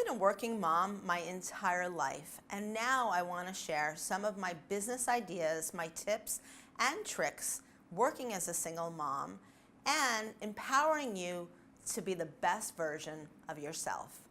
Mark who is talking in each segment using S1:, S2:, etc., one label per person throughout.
S1: been a working mom my entire life, and now I want to share some of my business ideas, my tips and tricks working as a single mom, and empowering you to be the best version of yourself.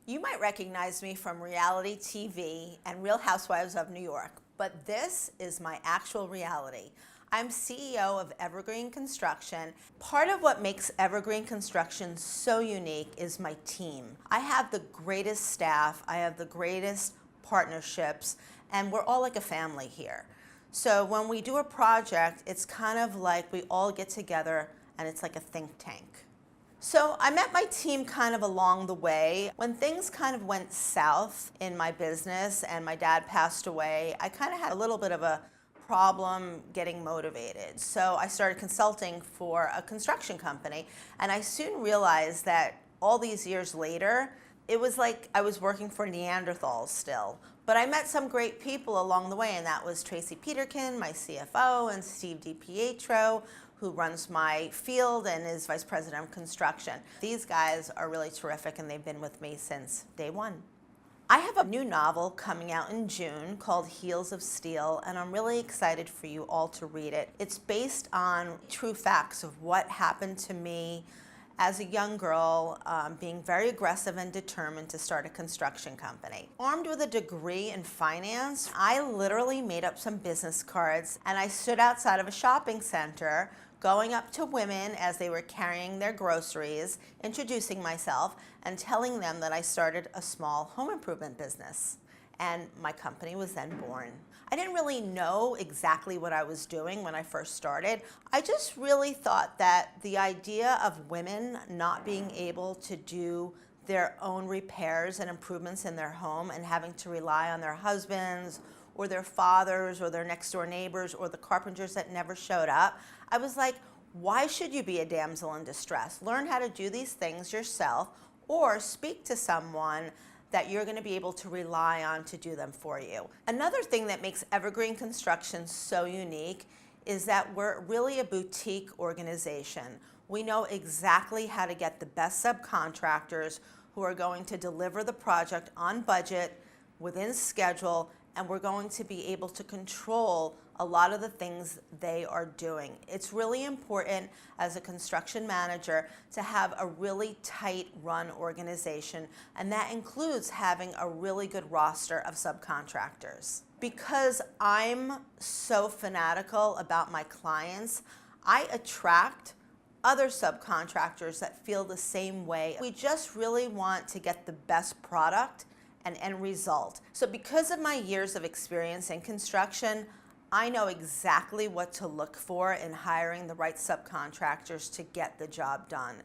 S1: You might recognize me from reality TV and Real Housewives of New York, but this is my actual reality. I'm CEO of Evergreen Construction. Part of what makes Evergreen Construction so unique is my team. I have the greatest staff, I have the greatest partnerships, and we're all like a family here. So when we do a project, it's kind of like we all get together and it's like a think tank. So I met my team kind of along the way. When things kind of went south in my business and my dad passed away, I kind of had a little bit of a problem getting motivated. So I started consulting for a construction company, and I soon realized that all these years later, it was like I was working for Neanderthals still. But I met some great people along the way, and that was Tracy Peterkin, my CFO, and Steve DiPietro, who runs my field and is Vice President of Construction. These guys are really terrific, and they've been with me since day one. I have a new novel coming out in June called Heels of Steel, and I'm really excited for you all to read it. It's based on true facts of what happened to me as a young girl, being very aggressive and determined to start a construction company. Armed with a degree in finance, I literally made up some business cards, and I stood outside of a shopping center going up to women as they were carrying their groceries, introducing myself, and telling them that I started a small home improvement business. And my company was then born. I didn't really know exactly what I was doing when I first started. I just really thought that the idea of women not being able to do their own repairs and improvements in their home and having to rely on their husbands or their fathers or their next door neighbors or the carpenters that never showed up, I was like, why should you be a damsel in distress? Learn how to do these things yourself, or speak to someone that you're going to be able to rely on to do them for you. Another thing that makes Evergreen Construction so unique is that we're really a boutique organization. We know exactly how to get the best subcontractors who are going to deliver the project on budget, within schedule, and we're going to be able to control a lot of the things they are doing. It's really important as a construction manager to have a really tight run organization, and that includes having a really good roster of subcontractors. Because I'm so fanatical about my clients, I attract other subcontractors that feel the same way. We just really want to get the best product and end result. So because of my years of experience in construction, I know exactly what to look for in hiring the right subcontractors to get the job done.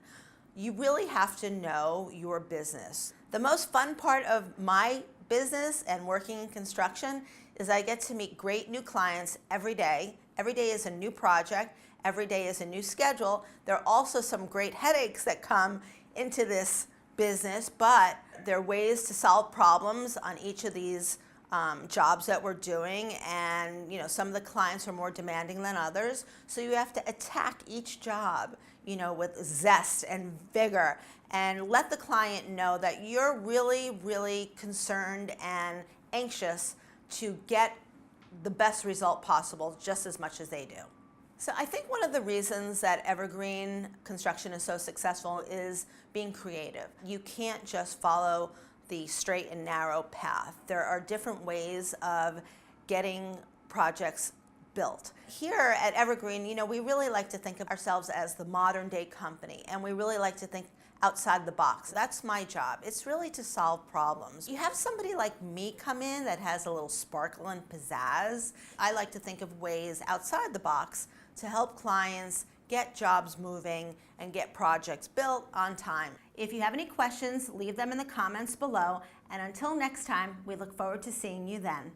S1: You really have to know your business. The most fun part of my business and working in construction is I get to meet great new clients every day. Every day is a new project. Every day is a new schedule. There are also some great headaches that come into this business, but there are ways to solve problems on each of these jobs that we're doing, and some of the clients are more demanding than others, so you have to attack each job with zest and vigor, and let the client know that you're really concerned and anxious to get the best result possible just as much as they do. So I think one of the reasons that Evergreen Construction is so successful is being creative. You can't just follow the straight and narrow path. There are different ways of getting projects built. Here at Evergreen, we really like to think of ourselves as the modern day company, and we really like to think outside the box. That's my job. It's really to solve problems. You have somebody like me come in that has a little sparkle and pizzazz. I like to think of ways outside the box to help clients get jobs moving and get projects built on time. If you have any questions, leave them in the comments below, and until next time, we look forward to seeing you then.